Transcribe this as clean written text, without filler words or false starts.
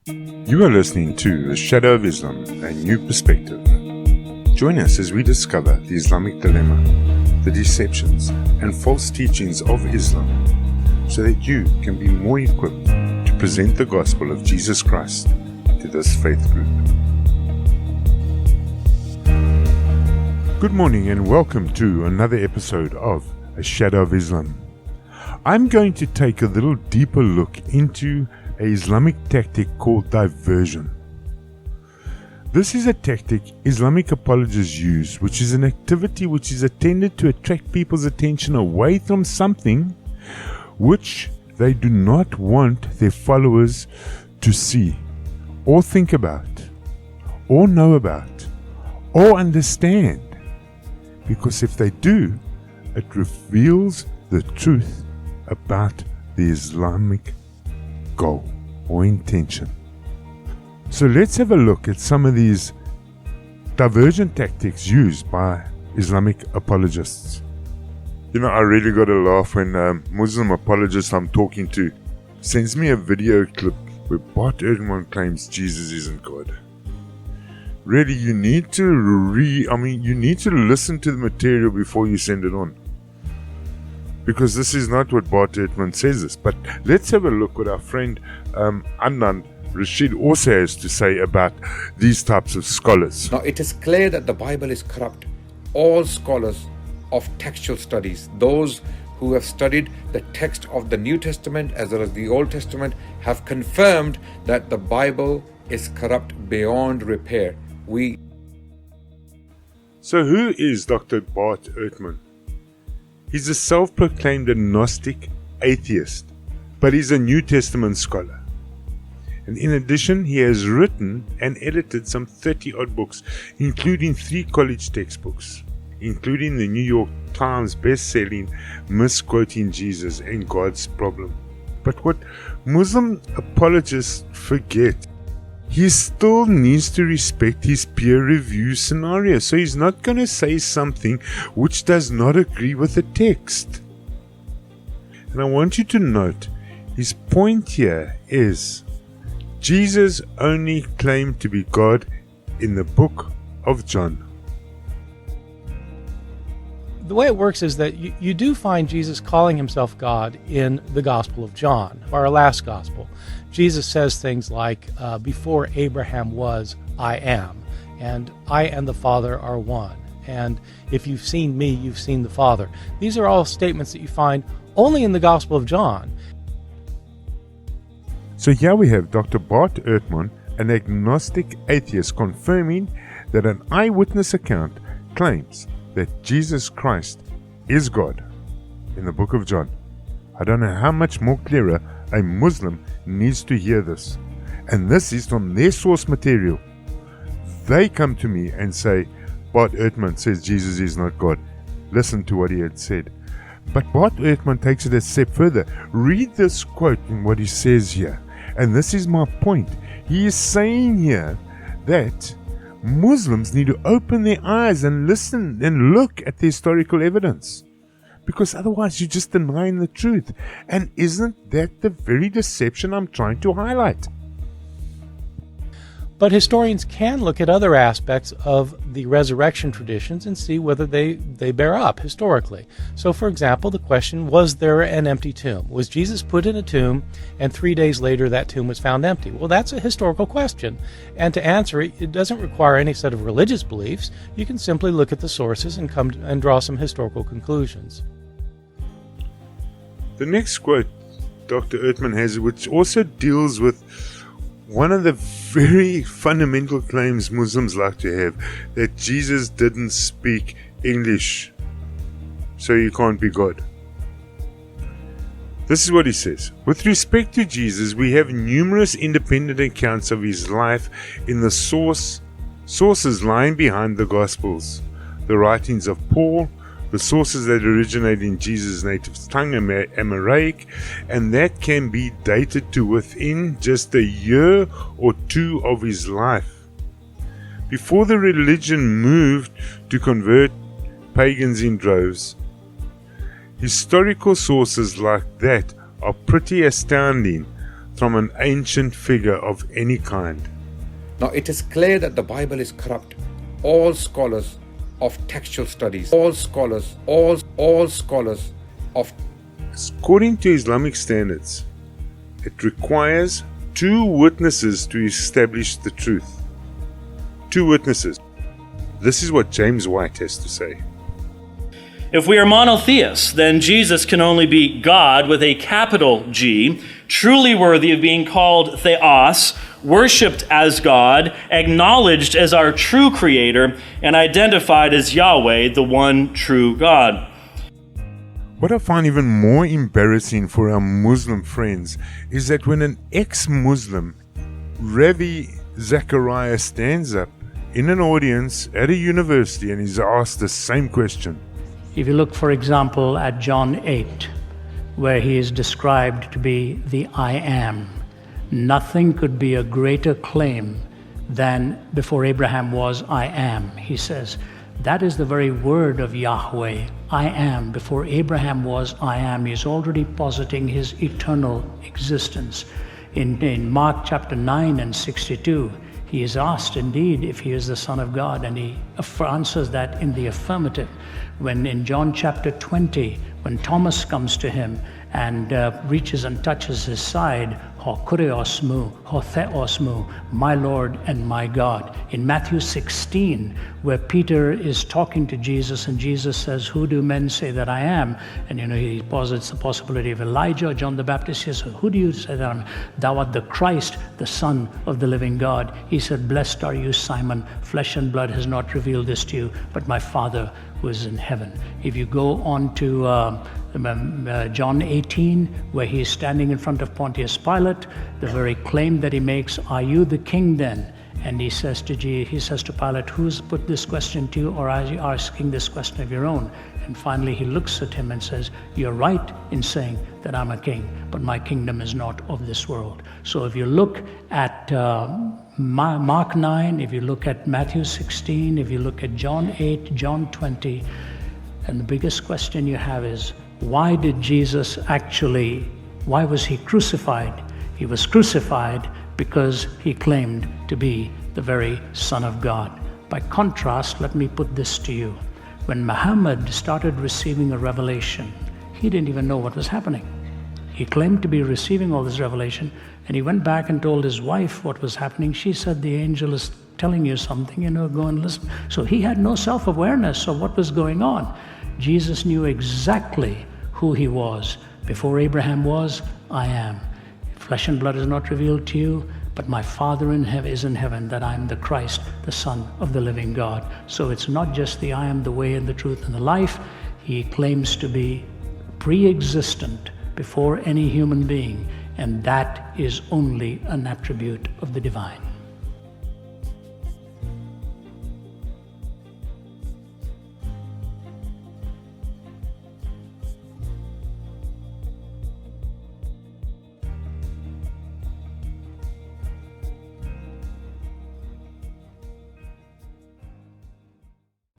You are listening to The Shadow of Islam, a new perspective. Join us as we discover the Islamic dilemma, the deceptions and false teachings of Islam, so that you can be more equipped to present the gospel of Jesus Christ to this faith group. Good morning and welcome to another episode of A Shadow of Islam. I'm going to take a little deeper look into an Islamic tactic called diversion. This is a tactic Islamic apologists use, which is an activity which is intended to attract people's attention away from something which they do not want their followers to see, or think about, or know about, or understand. Because if they do, it reveals the truth about the Islamic goal or intention. So let's have a look at some of these diversion tactics used by Islamic apologists. You know, I really got a laugh when Muslim apologist I'm talking to sends me a video clip where Bart Ehrman claims Jesus isn't God. Really, you need to listen to the material before you send it on. Because this is not what Bart Ehrman says this. But let's have a look what our friend Adnan Rashid also has to say about these types of scholars. Now, it is clear that the Bible is corrupt. All scholars of textual studies, those who have studied the text of the New Testament as well as the Old Testament, have confirmed that the Bible is corrupt beyond repair. So who is Dr. Bart Ehrman? He's a self-proclaimed agnostic atheist, but he's a New Testament scholar. And in addition, he has written and edited some 30-odd books, including 3 college textbooks, including the New York Times best-selling Misquoting Jesus and God's Problem. But what Muslim apologists forget, he still needs to respect his peer review scenario. So he's not going to say something which does not agree with the text. And I want you to note, his point here is, Jesus only claimed to be God in the book of John. The way it works is that you do find Jesus calling himself God in the Gospel of John, our last Gospel. Jesus says things like, before Abraham was, I am, and I and the Father are one, and if you've seen me, you've seen the Father. These are all statements that you find only in the Gospel of John. So here we have Dr. Bart Ehrman, an agnostic atheist, confirming that an eyewitness account claims that Jesus Christ is God in the book of John. I don't know how much more clearer a Muslim needs to hear this. And this is from their source material. They come to me and say, Bart Ehrman says Jesus is not God. Listen to what he had said. But Bart Ehrman takes it a step further. Read this quote in what he says here. And this is my point. He is saying here that Muslims need to open their eyes and listen and look at the historical evidence. Because otherwise you're just denying the truth. And isn't that the very deception I'm trying to highlight? But historians can look at other aspects of the resurrection traditions and see whether they bear up historically. So, for example, the question, was there an empty tomb? Was Jesus put in a tomb and 3 days later that tomb was found empty? Well, that's a historical question. And to answer it, it doesn't require any set of religious beliefs. You can simply look at the sources and come and draw some historical conclusions. The next quote Dr. Ehrman has, which also deals with one of the very fundamental claims Muslims like to have, that Jesus didn't speak English, so he can't be God. This is what he says. With respect to Jesus, we have numerous independent accounts of his life in the sources lying behind the Gospels, the writings of Paul, the sources that originate in Jesus' native tongue, Aramaic, and that can be dated to within just a year or two of his life. Before the religion moved to convert pagans in droves, historical sources like that are pretty astounding. from an ancient figure of any kind. Now, it is clear that the Bible is corrupt. All scholars of textual studies, all scholars of... According to Islamic standards, it requires 2 witnesses to establish the truth. 2 witnesses. This is what James White has to say. If we are monotheists, then Jesus can only be God with a capital G, truly worthy of being called theos, worshipped as God, acknowledged as our true creator, and identified as Yahweh, the one true God. What I find even more embarrassing for our Muslim friends is that when an ex-Muslim, Ravi Zachariah, stands up in an audience at a university and is asked the same question. If you look, for example, at John 8, where he is described to be the I am, nothing could be a greater claim than before Abraham was I am. He says, that is the very word of Yahweh, I am. Before Abraham was I am. He's already positing his eternal existence. In Mark chapter 9 and 62, he is asked indeed if he is the Son of God, and he answers that in the affirmative. When in John chapter 20, when Thomas comes to him and reaches and touches his side, ho kurios mu, ho theos mu, my Lord and my God. In Matthew 16, where Peter is talking to Jesus and Jesus says, who do men say that I am? And he posits the possibility of Elijah, John the Baptist. He says, who do you say that I am? Thou art the Christ, the Son of the living God. He said, blessed are you, Simon. Flesh and blood has not revealed this to you, but my Father who is in heaven. If you go on to John 18, where he is standing in front of Pontius Pilate, the very claim that he makes, are you the king then? And he says to Pilate, who's put this question to you, or are you asking this question of your own? And finally he looks at him and says, you're right in saying that I'm a king, but my kingdom is not of this world. So if you look at Mark 9, if you look at Matthew 16, if you look at John 8, John 20, and the biggest question you have is, why was he crucified? He was crucified because he claimed to be the very Son of God. By contrast, let me put this to you. When Muhammad started receiving a revelation, he didn't even know what was happening. He claimed to be receiving all this revelation, and he went back and told his wife what was happening. She said, the angel is telling you something, go and listen. So he had no self-awareness of what was going on. Jesus knew exactly who he was. Before Abraham was, I am. Flesh and blood is not revealed to you, but my Father in heaven is in heaven, that I am the Christ, the Son of the living God. So it's not just the I am the way and the truth and the life. He claims to be pre-existent before any human being, and that is only an attribute of the divine.